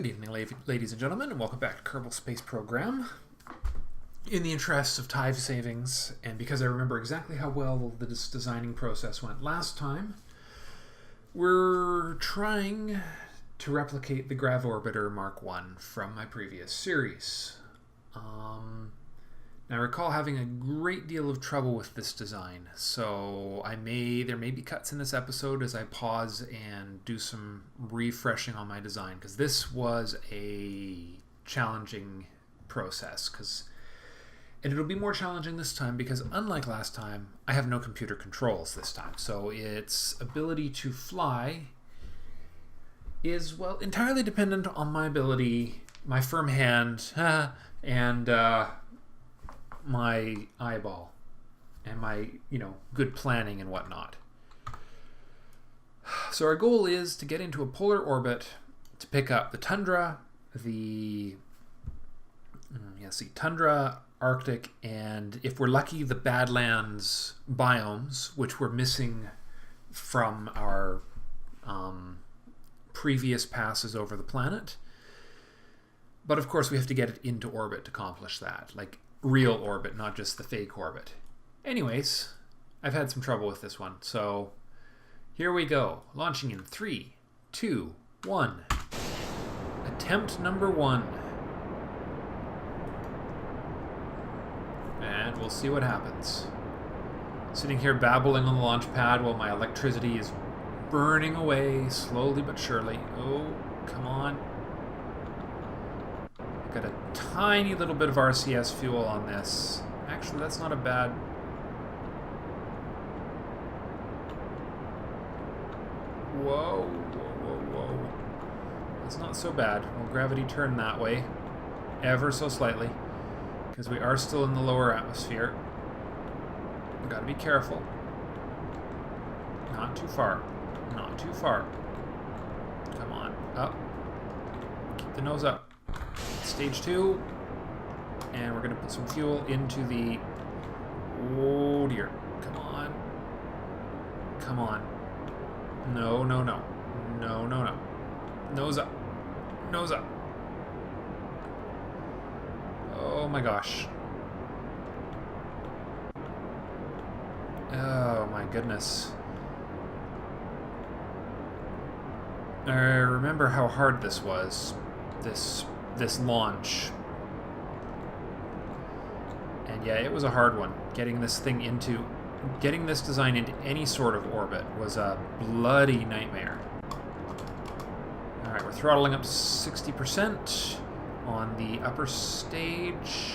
Good evening, ladies and gentlemen, and welcome back to Kerbal Space Program. In the interests of time savings, and because I remember exactly how well this designing process went last time, we're trying to replicate the Grav Orbiter Mark I from my previous series. Now I recall having a great deal of trouble with this design, so there may be cuts in this episode as I pause and do some refreshing on my design, because this was a challenging process, and it'll be more challenging this time because unlike last time, I have no computer controls this time, so its ability to fly is, well, entirely dependent on my ability, my firm hand, and my eyeball and my, good planning and whatnot. So our goal is to get into a polar orbit to pick up the tundra, tundra, Arctic, and if we're lucky, the Badlands biomes, which we're missing from our previous passes over the planet. But of course we have to get it into orbit to accomplish that, like real orbit, not just the fake orbit. Anyways, I've had some trouble with this one, so here we go. Launching in 3, 2, 1. Attempt number 1. And we'll see what happens. Sitting here babbling on the launch pad while my electricity is burning away slowly but surely. Oh, come on. Got a tiny little bit of RCS fuel on this. Actually, that's not a bad... Whoa, whoa, whoa, whoa. That's not so bad. Well, gravity turned that way, ever so slightly, because we are still in the lower atmosphere. We've got to be careful. Not too far. Not too far. Come on. Up. Keep the nose up. Stage 2, and we're going to put some fuel into the... Oh dear. Come on. Come on. No, no, no. No, no, no. Nose up. Nose up. Oh my gosh. Oh my goodness. I remember how hard this was. This launch. And yeah, it was a hard one. Getting this design into any sort of orbit was a bloody nightmare. Alright, we're throttling up to 60% on the upper stage.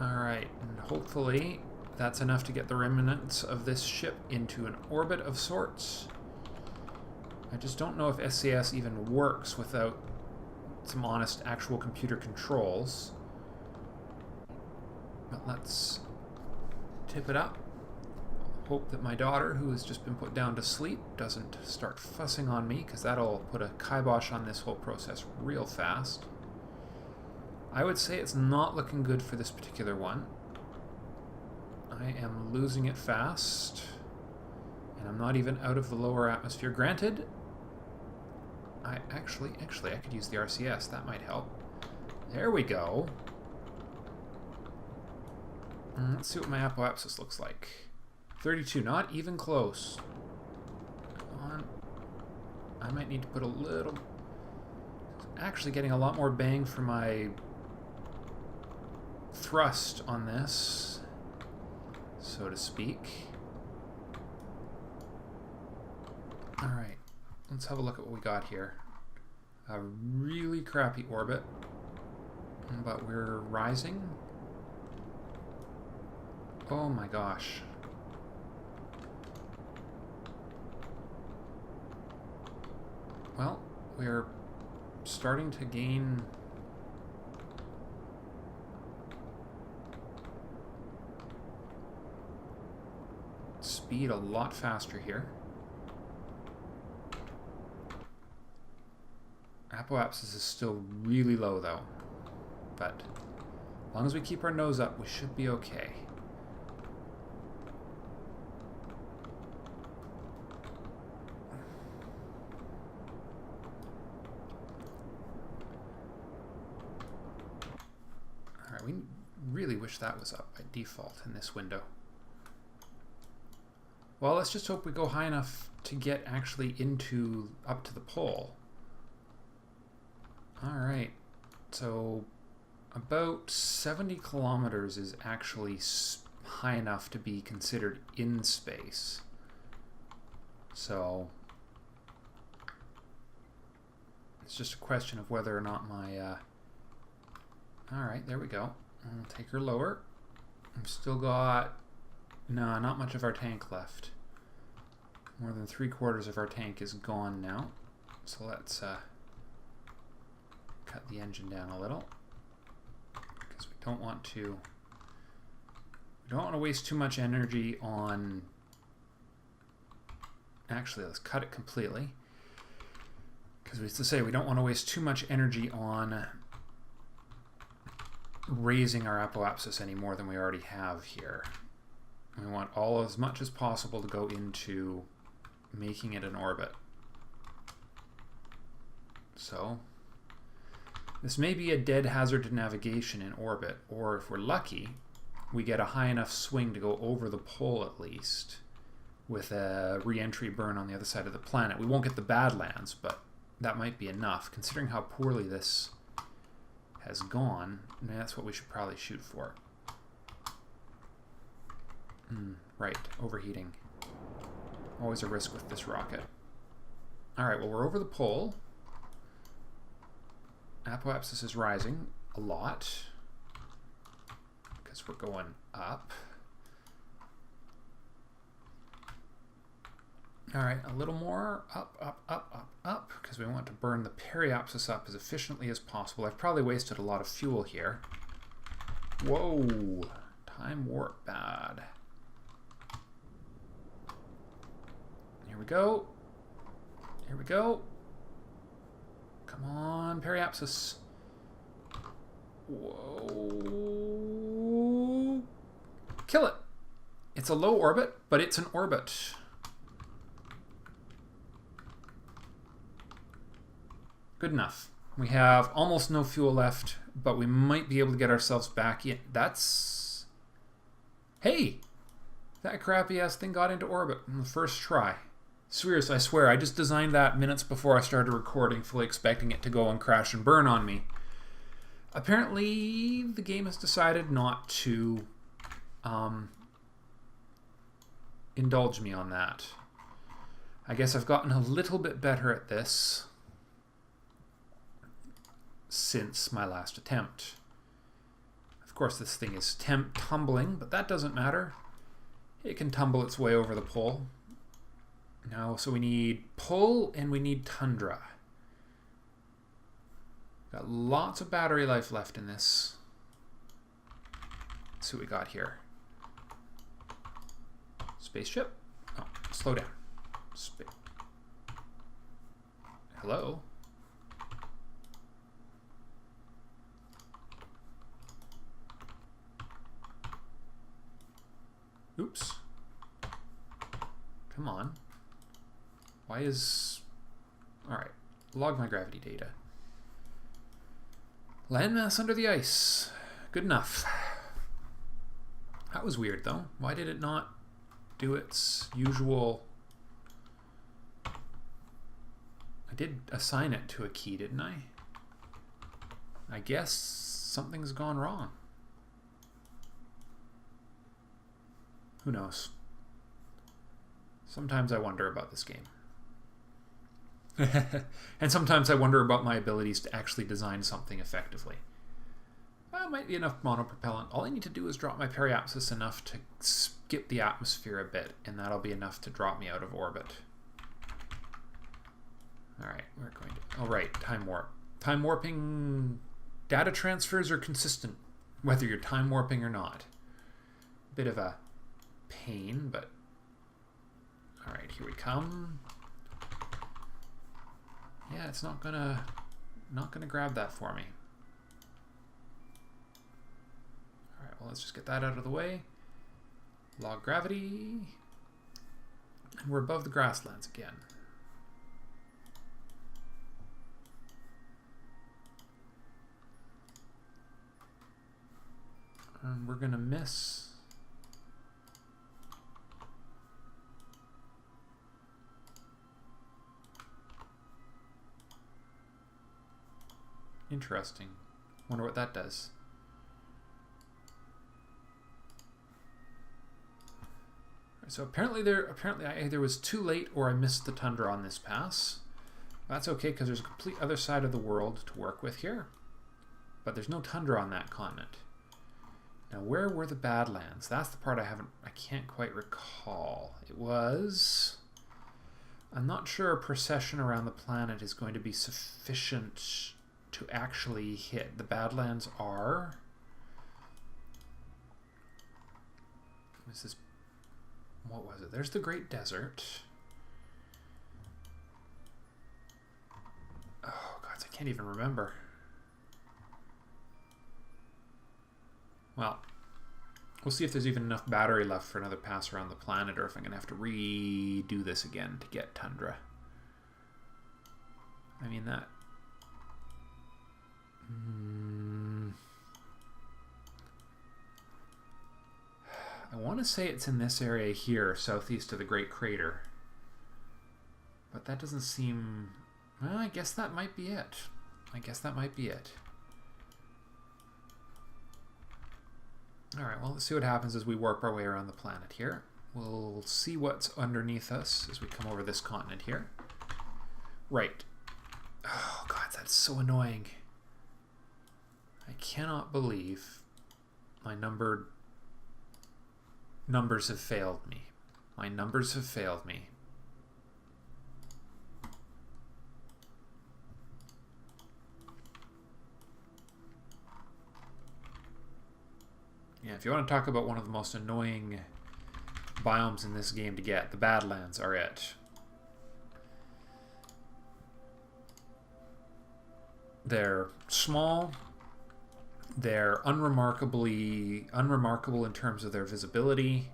Alright, and hopefully that's enough to get the remnants of this ship into an orbit of sorts. I just don't know if SCS even works without some honest actual computer controls. But let's tip it up. Hope that my daughter, who has just been put down to sleep, doesn't start fussing on me, because that'll put a kibosh on this whole process real fast. I would say it's not looking good for this particular one. I am losing it fast. And I'm not even out of the lower atmosphere. Granted, I actually I could use the RCS. That might help. There we go. Let's see what my apoapsis looks like. 32, not even close. Come on. I might need to put a little... Actually getting a lot more bang for my thrust on this, so to speak. Alright, let's have a look at what we got here. A really crappy orbit, but we're rising. Oh my gosh. Well, we're starting to gain speed a lot faster here. Apoapsis is still really low though, but as long as we keep our nose up, we should be okay. we really wish that was up by default in this window. Well, let's just hope we go high enough to get actually up to the pole. All right, so about 70 kilometers is actually high enough to be considered in space. So it's just a question of whether or not my... all right, there we go. I'll take her lower. I've still got... no, not much of our tank left. More than 3/4 of our tank is gone now. So let's cut the engine down a little, because we don't want to waste too much energy on... actually, let's cut it completely, because we used to say we don't want to waste too much energy on raising our apoapsis any more than we already have here. We want as much as possible to go into making it an orbit. So this may be a dead hazard to navigation in orbit, or if we're lucky, we get a high enough swing to go over the pole at least, with a re-entry burn on the other side of the planet. We won't get the Badlands, but that might be enough, considering how poorly this has gone. And that's what we should probably shoot for. Right, overheating. Always a risk with this rocket. Alright, well, we're over the pole. Apoapsis is rising a lot, because we're going up. Alright, a little more. Up, because we want to burn the periapsis up as efficiently as possible. I've probably wasted a lot of fuel here. Whoa! Time warp bad. Here we go. Here we go. Come on, periapsis. Whoa. Kill it. It's a low orbit, but it's an orbit. Good enough. We have almost no fuel left, but we might be able to get ourselves back in. That's... hey! That crappy-ass thing got into orbit in the first try. Seriously, I swear, I just designed that minutes before I started recording, fully expecting it to go and crash and burn on me. Apparently, the game has decided not to indulge me on that. I guess I've gotten a little bit better at this since my last attempt. Of course, this thing is tumbling, but that doesn't matter. It can tumble its way over the pole. Now, so we need pull and we need tundra. Got lots of battery life left in this. Let's see what we got here. Spaceship? Oh, slow down. Hello? Oops. Come on. Why is... alright. Log my gravity data. Landmass under the ice. Good enough. That was weird, though. Why did it not do its usual... I did assign it to a key, didn't I? I guess something's gone wrong. Who knows? Sometimes I wonder about this game. And sometimes I wonder about my abilities to actually design something effectively. Well, might be enough monopropellant. All I need to do is drop my periapsis enough to skip the atmosphere a bit, and that'll be enough to drop me out of orbit. Alright, we're going to... oh, right, time warp. Time warping... data transfers are consistent, whether you're time warping or not. Bit of a pain, but... alright, here we come. Yeah, it's not gonna grab that for me. Alright, well, let's just get that out of the way. Log gravity. And we're above the grasslands again. And we're gonna miss. Interesting. Wonder what that does. So apparently I either was too late or I missed the tundra on this pass. That's okay because there's a complete other side of the world to work with here. But there's no tundra on that continent. Now where were the Badlands? That's the part I can't quite recall. It was... I'm not sure a precession around the planet is going to be sufficient to actually hit. The Badlands are... What was it? There's the Great Desert. Oh, God, I can't even remember. Well, we'll see if there's even enough battery left for another pass around the planet, or if I'm going to have to redo this again to get tundra. I mean, that... I want to say it's in this area here, southeast of the Great Crater. But that doesn't seem... Well, I guess that might be it. Alright, well, let's see what happens as we warp our way around the planet here. We'll see what's underneath us as we come over this continent here. Right. Oh, God, that's so annoying. I cannot believe my numbers have failed me. My numbers have failed me. Yeah, if you want to talk about one of the most annoying biomes in this game to get, the Badlands are it. They're small. They're unremarkable in terms of their visibility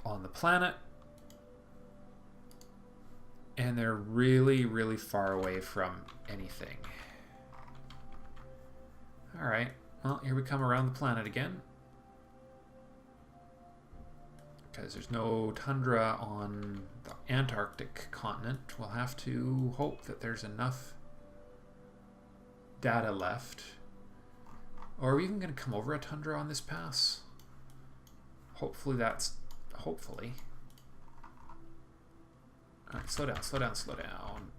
on the planet. And they're really, really far away from anything. Alright, well, here we come around the planet again. Because there's no tundra on the Antarctic continent. We'll have to hope that there's enough data left. Or are we even going to come over a tundra on this pass? Hopefully that's... Hopefully. Alright, slow down, slow down, slow down.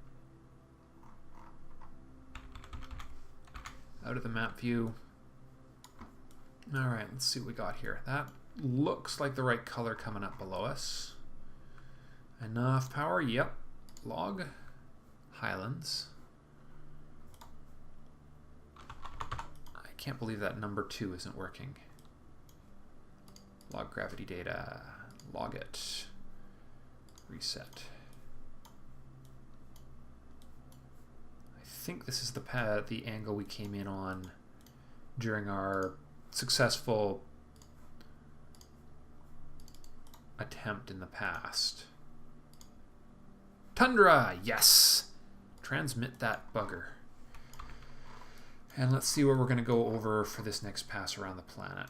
Out of the map view. Alright, let's see what we got here. That looks like the right color coming up below us. Enough power, yep. Log. Highlands. I can't believe that number 2 isn't working. Log gravity data. Log it. Reset. I think this is the angle we came in on during our successful attempt in the past. Tundra! Yes! Transmit that bugger. And let's see where we're going to go over for this next pass around the planet.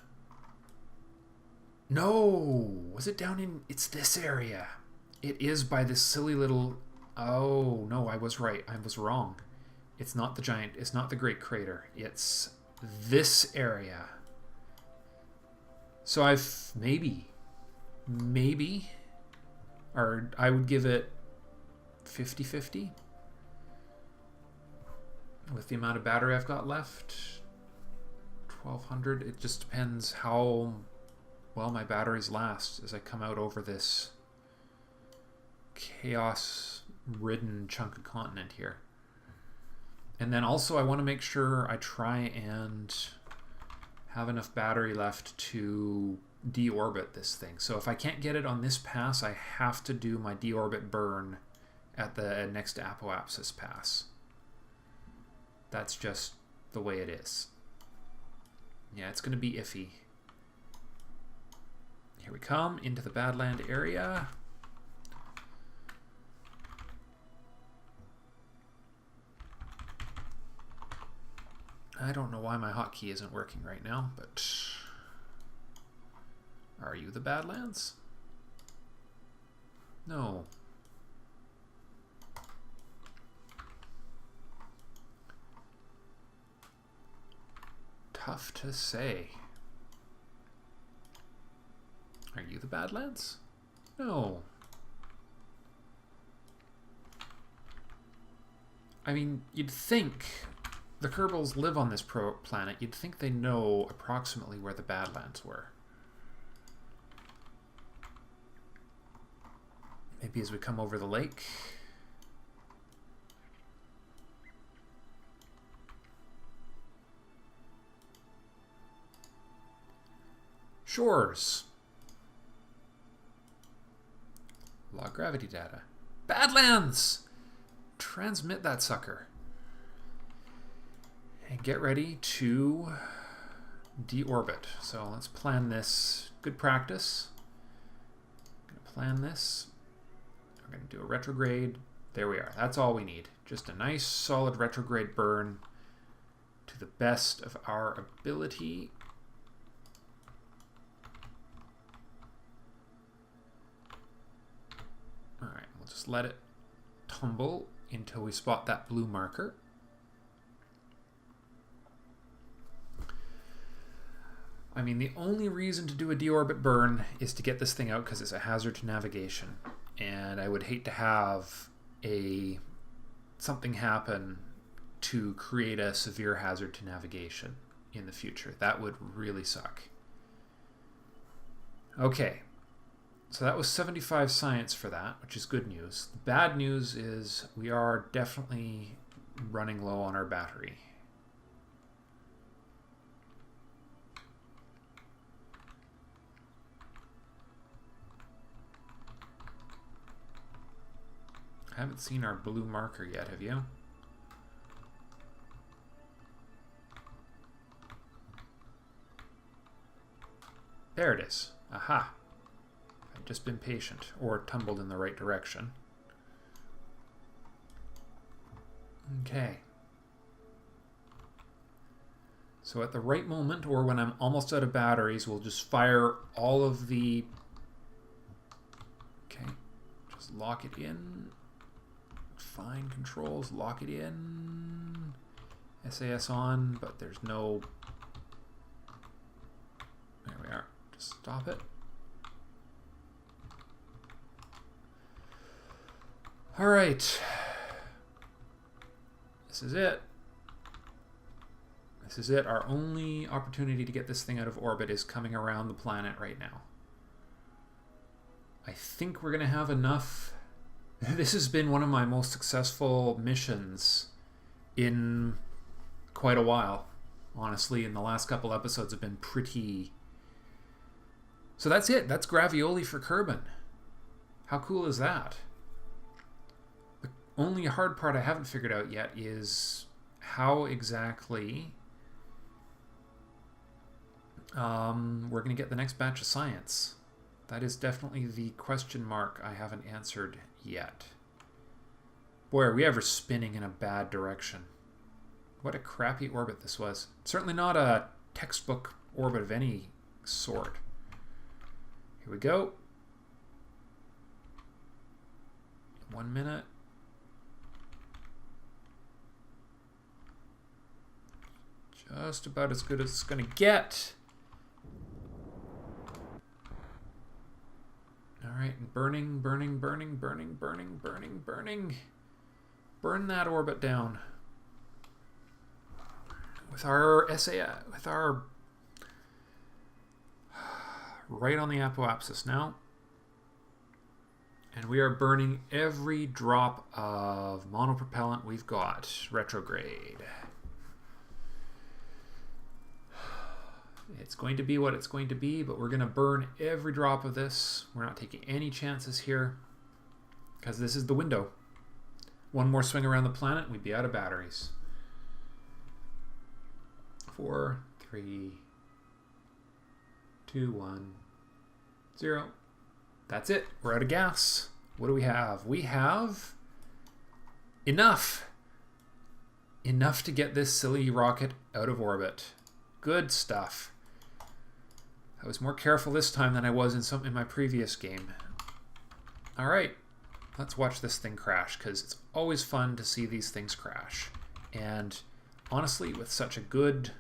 No! Was it down in... It's this area. It is by this silly little... Oh, no, I was right. I was wrong. It's not the giant... It's not the Great Crater. It's this area. So I've... Maybe... Or I would give it 50-50. With the amount of battery I've got left. 1200. It just depends how well my batteries last as I come out over this chaos-ridden chunk of continent here. And then also I want to make sure I try and have enough battery left to deorbit this thing. So if I can't get it on this pass, I have to do my deorbit burn at the next Apoapsis pass. That's just the way it is. Yeah, it's going to be iffy. Here we come into the Badland area. I don't know why my hotkey isn't working right now, but are you the Badlands? No. Tough to say. Are you the Badlands? No. I mean, you'd think the Kerbals live on this planet. You'd think they know approximately where the Badlands were. Maybe as we come over the lake. Shores. Log gravity data. Badlands! Transmit that sucker. And get ready to deorbit. So let's plan this. Good practice. I'm going to plan this. We're going to do a retrograde. There we are. That's all we need. Just a nice solid retrograde burn to the best of our ability. All right, we'll just let it tumble until we spot that blue marker. I mean, the only reason to do a deorbit burn is to get this thing out because it's a hazard to navigation. And I would hate to have something happen to create a severe hazard to navigation in the future. That would really suck. Okay. So that was 75 science for that, which is good news. The bad news is we are definitely running low on our battery. I haven't seen our blue marker yet, have you? There it is. Aha. I've just been patient, or tumbled in the right direction. Okay. So at the right moment, or when I'm almost out of batteries, we'll just fire all of the... Okay. Just lock it in. Fine controls, lock it in. SAS on, but there's no... There we are. Just stop it. All right. This is it. This is it. Our only opportunity to get this thing out of orbit is coming around the planet right now. I think we're going to have enough. This has been one of my most successful missions in quite a while. Honestly, in the last couple episodes have been pretty... So that's it. That's Gravioli for Kerbin. How cool is that? The only hard part I haven't figured out yet is how exactly we're going to get the next batch of science. That is definitely the question mark I haven't answered yet. Boy, are we ever spinning in a bad direction. What a crappy orbit this was. Certainly not a textbook orbit of any sort. Here we go. 1 minute. Just about as good as it's going to get. Alright, burning, burning, burning, burning, burning, burning, burning. Burn that orbit down. With our SA, with our... Right on the apoapsis now. And we are burning every drop of monopropellant we've got. Retrograde. It's going to be what it's going to be, but we're going to burn every drop of this. We're not taking any chances here, because this is the window. One more swing around the planet, we'd be out of batteries. 4, 3, 2, 1, 0. That's it. We're out of gas. What do we have? We have enough. Enough to get this silly rocket out of orbit. Good stuff. I was more careful this time than I was in my previous game. All right, let's watch this thing crash, because it's always fun to see these things crash. And honestly, with such a good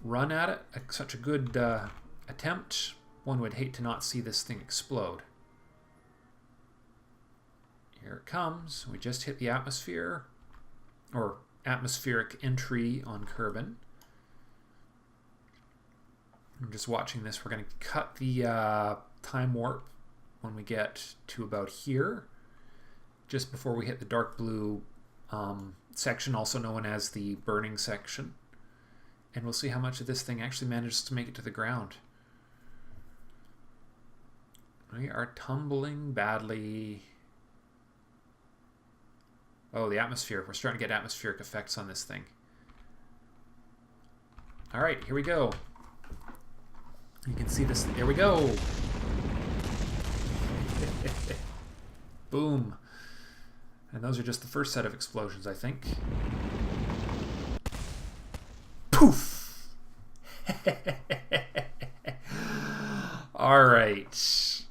run at it, such a good attempt, one would hate to not see this thing explode. Here it comes. We just hit the atmosphere, or atmospheric entry on Kerbin. I'm just watching this. We're going to cut the time warp when we get to about here, just before we hit the dark blue section, also known as the burning section. And we'll see how much of this thing actually manages to make it to the ground. We are tumbling badly. Oh, the atmosphere. We're starting to get atmospheric effects on this thing. All right, here we go. You can see this. There we go. Boom. And those are just the first set of explosions, I think. Poof! All right.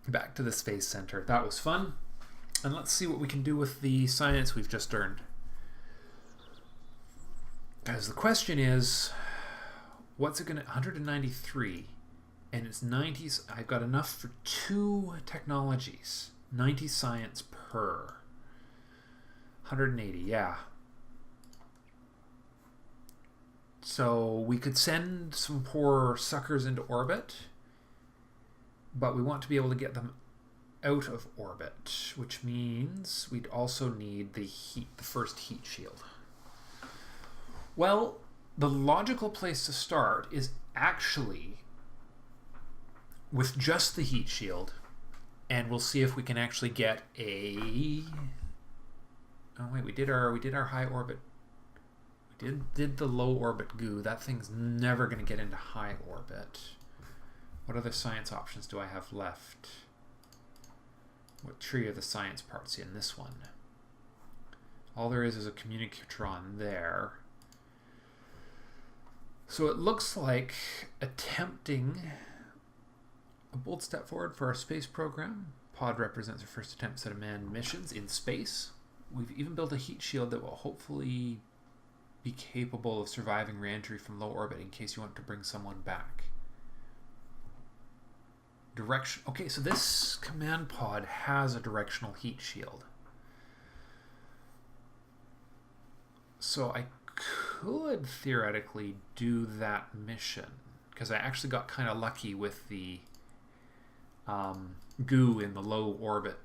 Back to the Space Center. That was fun. And let's see what we can do with the science we've just earned. Because the question is, what's it going to... 193. And it's 90... I've got enough for 2 technologies. 90 science per. 180, yeah. So we could send some poor suckers into orbit, but we want to be able to get them out of orbit, which means we'd also need the first heat shield. Well, the logical place to start is actually with just the heat shield, and we'll see if we can actually get a... Oh wait, we did our high orbit. We did the low orbit goo. That thing's never going to get into high orbit. What other science options do I have left? What tree are the science parts in this one? All there is a communicatron there. So it looks like attempting a bold step forward for our space program. Pod represents our first attempts at manned missions in space. We've even built a heat shield that will hopefully be capable of surviving re-entry from low orbit in case you want to bring someone back. Direction. Okay, so this command pod has a directional heat shield. So I could theoretically do that mission, because I actually got kind of lucky with the goo in the low orbit,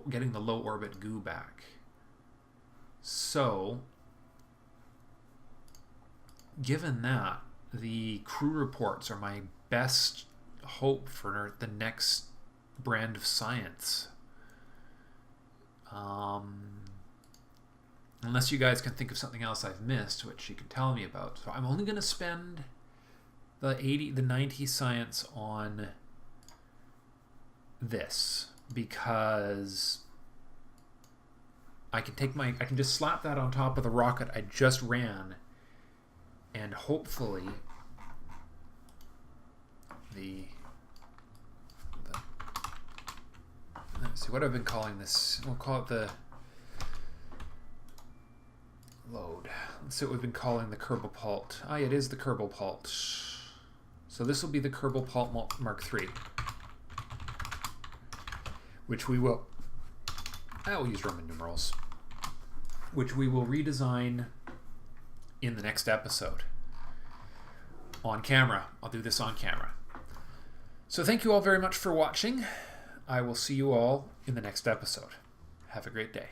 getting the low orbit goo back. So, given that, the crew reports are my best hope for the next brand of science. Unless you guys can think of something else I've missed, which you can tell me about. So I'm only going to spend the 90 science on this, because I can just slap that on top of the rocket I just ran, and hopefully let's see what I've been calling this. We'll call it the load. Let's see what we've been calling the Kerbal Pult. Ah, it is the Kerbal Pult. So this will be the Kerbal Pult Mark III, which we will... I will use Roman numerals. Which we will redesign in the next episode. On camera. I'll do this on camera. So thank you all very much for watching. I will see you all in the next episode. Have a great day.